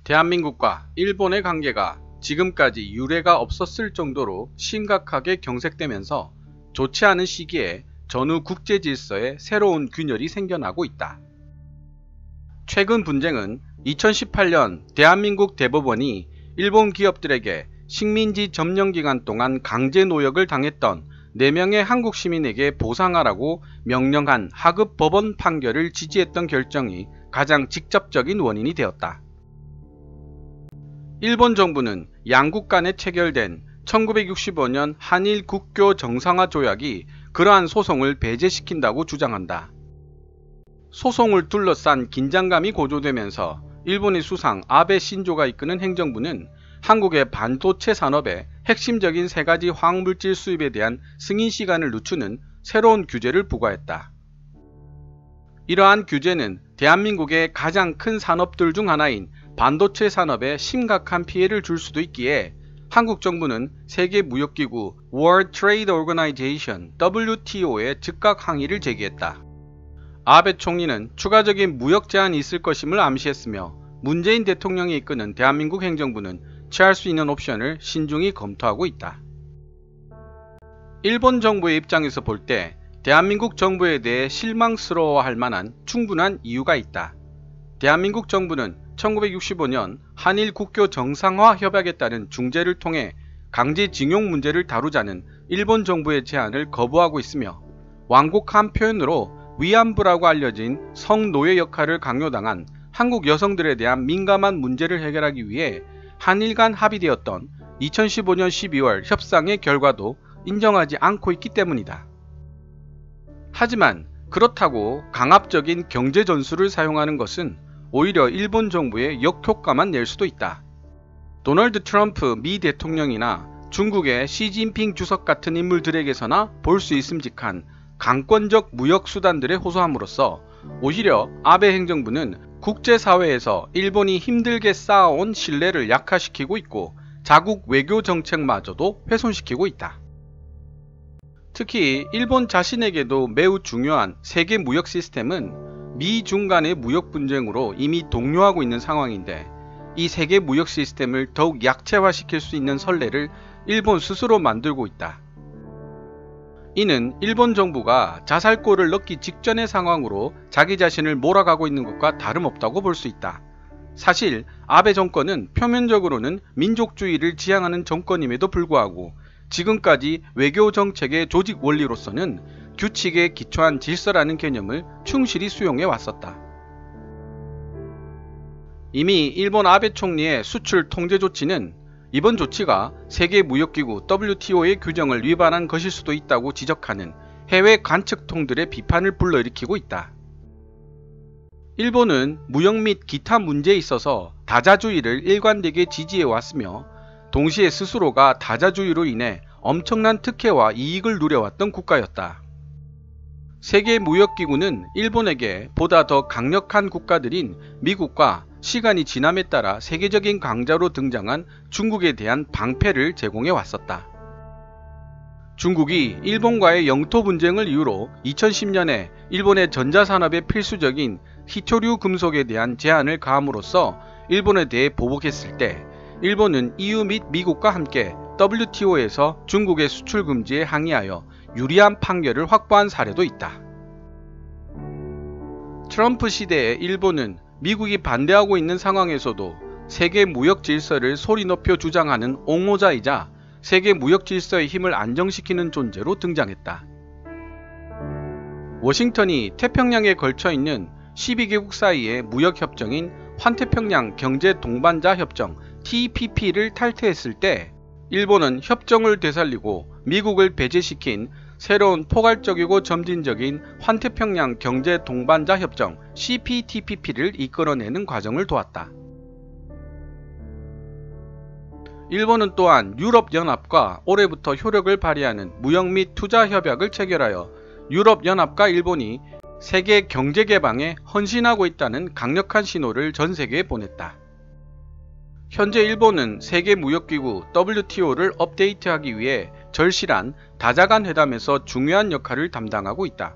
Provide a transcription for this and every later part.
대한민국과 일본의 관계가 지금까지 유례가 없었을 정도로 심각하게 경색되면서 좋지 않은 시기에 전후 국제 질서에 새로운 균열이 생겨나고 있다. 최근 분쟁은 2018년 대한민국 대법원이 일본 기업들에게 식민지 점령 기간 동안 강제 노역을 당했던 4명의 한국 시민에게 보상하라고 명령한 하급 법원 판결을 지지했던 결정이 가장 직접적인 원인이 되었다. 일본 정부는 양국 간에 체결된 1965년 한일 국교 정상화 조약이 그러한 소송을 배제시킨다고 주장한다. 소송을 둘러싼 긴장감이 고조되면서 일본의 수상 아베 신조가 이끄는 행정부는 한국의 반도체 산업의 핵심적인 3가지 화학물질 수입에 대한 승인 시간을 늦추는 새로운 규제를 부과했다. 이러한 규제는 대한민국의 가장 큰 산업들 중 하나인 반도체 산업에 심각한 피해를 줄 수도 있기에 한국 정부는 세계무역기구 World Trade Organization WTO에 즉각 항의를 제기했다. 아베 총리는 추가적인 무역 제한이 있을 것임을 암시했으며 문재인 대통령이 이끄는 대한민국 행정부는 취할 수 있는 옵션을 신중히 검토하고 있다. 일본 정부의 입장에서 볼 때 대한민국 정부에 대해 실망스러워할 만한 충분한 이유가 있다. 대한민국 정부는 1965년 한일 국교 정상화 협약에 따른 중재를 통해 강제징용 문제를 다루자는 일본 정부의 제안을 거부하고 있으며 완곡한 표현으로 위안부라고 알려진 성노예 역할을 강요당한 한국 여성들에 대한 민감한 문제를 해결하기 위해 한일 간 합의되었던 2015년 12월 협상의 결과도 인정하지 않고 있기 때문이다. 하지만 그렇다고 강압적인 경제 전술을 사용하는 것은 오히려 일본 정부에 역효과만 낼 수도 있다. 도널드 트럼프 미 대통령이나 중국의 시진핑 주석 같은 인물들에게서나 볼 수 있음직한 강권적 무역 수단들에 호소함으로써 오히려 아베 행정부는 국제사회에서 일본이 힘들게 쌓아온 신뢰를 약화시키고 있고 자국 외교 정책마저도 훼손시키고 있다. 특히 일본 자신에게도 매우 중요한 세계 무역 시스템은 미중 간의 무역 분쟁으로 이미 동요하고 있는 상황인데 이 세계 무역 시스템을 더욱 약체화시킬 수 있는 선례를 일본 스스로 만들고 있다. 이는 일본 정부가 자살골을 넣기 직전의 상황으로 자기 자신을 몰아가고 있는 것과 다름없다고 볼 수 있다. 사실 아베 정권은 표면적으로는 민족주의를 지향하는 정권임에도 불구하고 지금까지 외교 정책의 조직 원리로서는 규칙에 기초한 질서라는 개념을 충실히 수용해 왔었다. 이미 일본 아베 총리의 수출 통제 조치는 이번 조치가 세계무역기구 WTO의 규정을 위반한 것일 수도 있다고 지적하는 해외 관측통들의 비판을 불러일으키고 있다. 일본은 무역 및 기타 문제에 있어서 다자주의를 일관되게 지지해 왔으며 동시에 스스로가 다자주의로 인해 엄청난 특혜와 이익을 누려왔던 국가였다. 세계무역기구는 일본에게 보다 더 강력한 국가들인 미국과 시간이 지남에 따라 세계적인 강자로 등장한 중국에 대한 방패를 제공해 왔었다. 중국이 일본과의 영토 분쟁을 이유로 2010년에 일본의 전자산업에 필수적인 희초류 금속에 대한 제한을 가함으로써 일본에 대해 보복했을 때 일본은 EU 및 미국과 함께 WTO에서 중국의 수출 금지에 항의하여 유리한 판결을 확보한 사례도 있다. 트럼프 시대의 일본은 미국이 반대하고 있는 상황에서도 세계 무역 질서를 소리 높여 주장하는 옹호자이자 세계 무역 질서의 힘을 안정시키는 존재로 등장했다. 워싱턴이 태평양에 걸쳐 있는 12개국 사이의 무역 협정인 환태평양 경제 동반자 협정 TPP를 탈퇴했을 때 일본은 협정을 되살리고 미국을 배제시킨 새로운 포괄적이고 점진적인 환태평양 경제 동반자 협정 CPTPP를 이끌어내는 과정을 도왔다. 일본은 또한 유럽연합과 올해부터 효력을 발휘하는 무역 및 투자 협약을 체결하여 유럽연합과 일본이 세계 경제 개방에 헌신하고 있다는 강력한 신호를 전 세계에 보냈다. 현재 일본은 세계무역기구 WTO를 업데이트하기 위해 절실한 다자간 회담에서 중요한 역할을 담당하고 있다.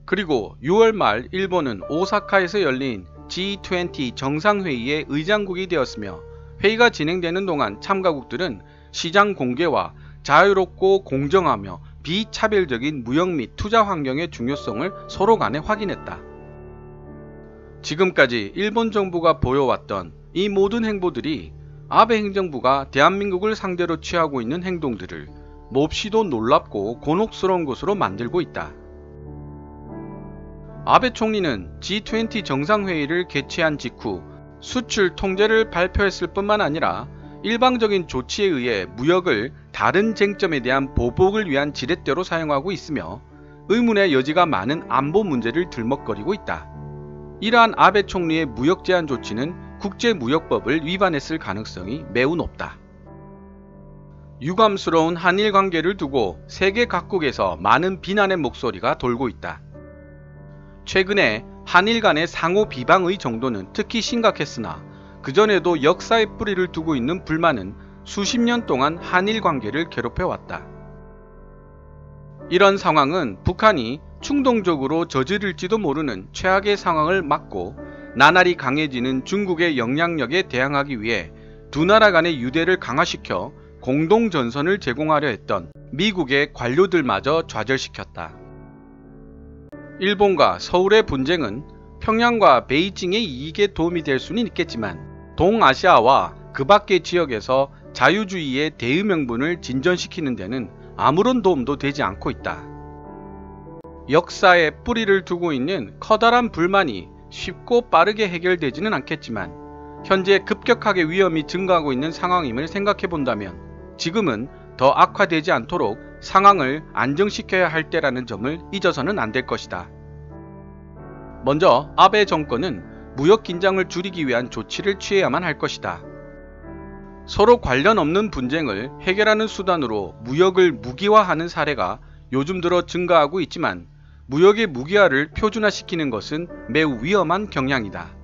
그리고 6월 말 일본은 오사카에서 열린 G20 정상회의의 의장국이 되었으며 회의가 진행되는 동안 참가국들은 시장 공개와 자유롭고 공정하며 비차별적인 무역 및 투자 환경의 중요성을 서로 간에 확인했다. 지금까지 일본 정부가 보여왔던 이 모든 행보들이 아베 행정부가 대한민국을 상대로 취하고 있는 행동들을 몹시도 놀랍고 곤혹스러운 것으로 만들고 있다. 아베 총리는 G20 정상회의를 개최한 직후 수출 통제를 발표했을 뿐만 아니라 일방적인 조치에 의해 무역을 다른 쟁점에 대한 보복을 위한 지렛대로 사용하고 있으며 의문의 여지가 많은 안보 문제를 들먹거리고 있다. 이러한 아베 총리의 무역 제한 조치는 국제무역법을 위반했을 가능성이 매우 높다. 유감스러운 한일 관계를 두고 세계 각국에서 많은 비난의 목소리가 돌고 있다. 최근에 한일 간의 상호 비방의 정도는 특히 심각했으나 그전에도 역사의 뿌리를 두고 있는 불만은 수십 년 동안 한일 관계를 괴롭혀왔다. 이런 상황은 북한이 충동적으로 저지를지도 모르는 최악의 상황을 막고 나날이 강해지는 중국의 영향력에 대항하기 위해 두 나라 간의 유대를 강화시켜 공동전선을 제공하려 했던 미국의 관료들마저 좌절시켰다. 일본과 서울의 분쟁은 평양과 베이징의 이익에 도움이 될 수는 있겠지만 동아시아와 그 밖의 지역에서 자유주의의 대의명분을 진전시키는 데는 아무런 도움도 되지 않고 있다. 역사에 뿌리를 두고 있는 커다란 불만이 쉽고 빠르게 해결되지는 않겠지만 현재 급격하게 위험이 증가하고 있는 상황임을 생각해 본다면 지금은 더 악화되지 않도록 상황을 안정시켜야 할 때라는 점을 잊어서는 안 될 것이다. 먼저 아베 정권은 무역 긴장을 줄이기 위한 조치를 취해야만 할 것이다. 서로 관련 없는 분쟁을 해결하는 수단으로 무역을 무기화하는 사례가 요즘 들어 증가하고 있지만 무역의 무기화를 표준화시키는 것은 매우 위험한 경향이다.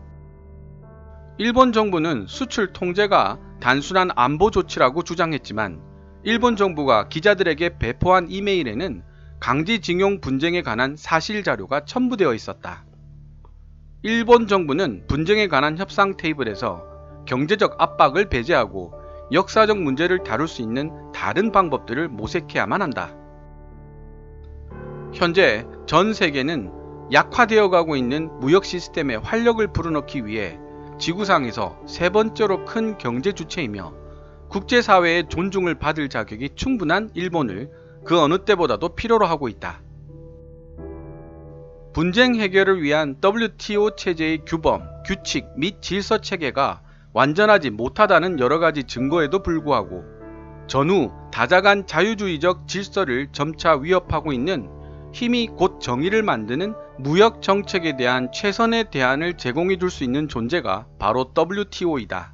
일본 정부는 수출 통제가 단순한 안보 조치라고 주장했지만 일본 정부가 기자들에게 배포한 이메일에는 강제징용 분쟁에 관한 사실 자료가 첨부되어 있었다. 일본 정부는 분쟁에 관한 협상 테이블에서 경제적 압박을 배제하고 역사적 문제를 다룰 수 있는 다른 방법들을 모색해야만 한다. 현재 전 세계는 약화되어 가고 있는 무역 시스템에 활력을 불어넣기 위해 지구상에서 세 번째로 큰 경제 주체이며 국제사회의 존중을 받을 자격이 충분한 일본을 그 어느 때보다도 필요로 하고 있다. 분쟁 해결을 위한 WTO 체제의 규범, 규칙 및 질서 체계가 완전하지 못하다는 여러가지 증거에도 불구하고 전후 다자간 자유주의적 질서를 점차 위협하고 있는 힘이 곧 정의를 만드는 무역 정책에 대한 최선의 대안을 제공해 줄 수 있는 존재가 바로 WTO이다.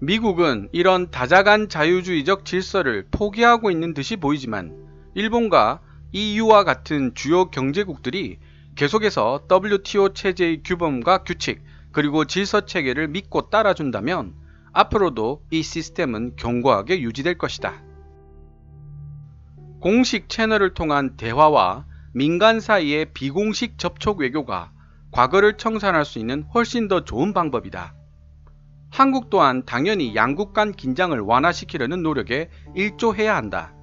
미국은 이런 다자간 자유주의적 질서를 포기하고 있는 듯이 보이지만 일본과 EU와 같은 주요 경제국들이 계속해서 WTO 체제의 규범과 규칙 그리고 질서 체계를 믿고 따라준다면 앞으로도 이 시스템은 견고하게 유지될 것이다. 공식 채널을 통한 대화와 민간 사이의 비공식 접촉 외교가 과거를 청산할 수 있는 훨씬 더 좋은 방법이다. 한국 또한 당연히 양국 간 긴장을 완화시키려는 노력에 일조해야 한다.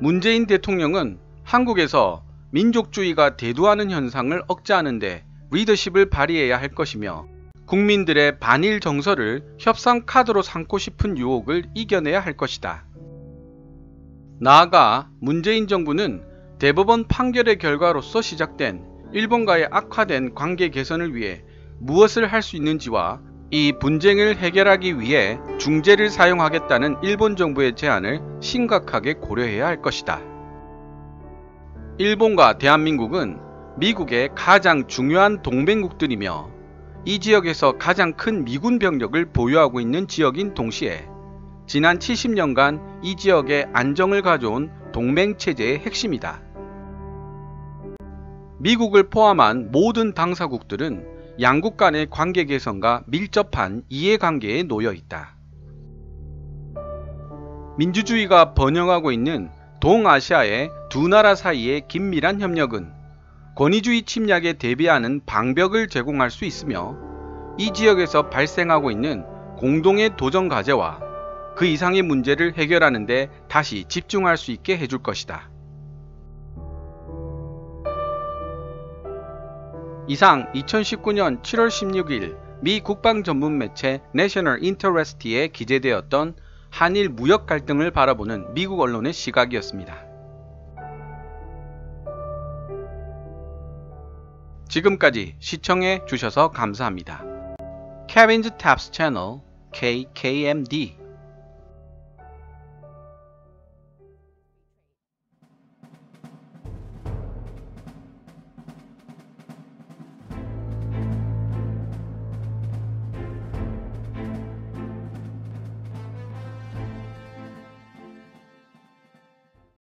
문재인 대통령은 한국에서 민족주의가 대두하는 현상을 억제하는 데 리더십을 발휘해야 할 것이며 국민들의 반일 정서를 협상 카드로 삼고 싶은 유혹을 이겨내야 할 것이다. 나아가 문재인 정부는 대법원 판결의 결과로서 시작된 일본과의 악화된 관계 개선을 위해 무엇을 할 수 있는지와 이 분쟁을 해결하기 위해 중재를 사용하겠다는 일본 정부의 제안을 심각하게 고려해야 할 것이다. 일본과 대한민국은 미국의 가장 중요한 동맹국들이며 이 지역에서 가장 큰 미군 병력을 보유하고 있는 지역인 동시에 지난 70년간 이 지역에 안정을 가져온 동맹체제의 핵심이다. 미국을 포함한 모든 당사국들은 양국 간의 관계 개선과 밀접한 이해관계에 놓여 있다. 민주주의가 번영하고 있는 동아시아의 두 나라 사이의 긴밀한 협력은 권위주의 침략에 대비하는 방벽을 제공할 수 있으며 이 지역에서 발생하고 있는 공동의 도전 과제와 그 이상의 문제를 해결하는 데 다시 집중할 수 있게 해줄 것이다. 이상 2019년 7월 16일 미 국방 전문 매체 내셔널 인터레스티에 기재되었던 한일 무역 갈등을 바라보는 미국 언론의 시각이었습니다. 지금까지 시청해 주셔서 감사합니다. Kevin's Taps 채널 KKMD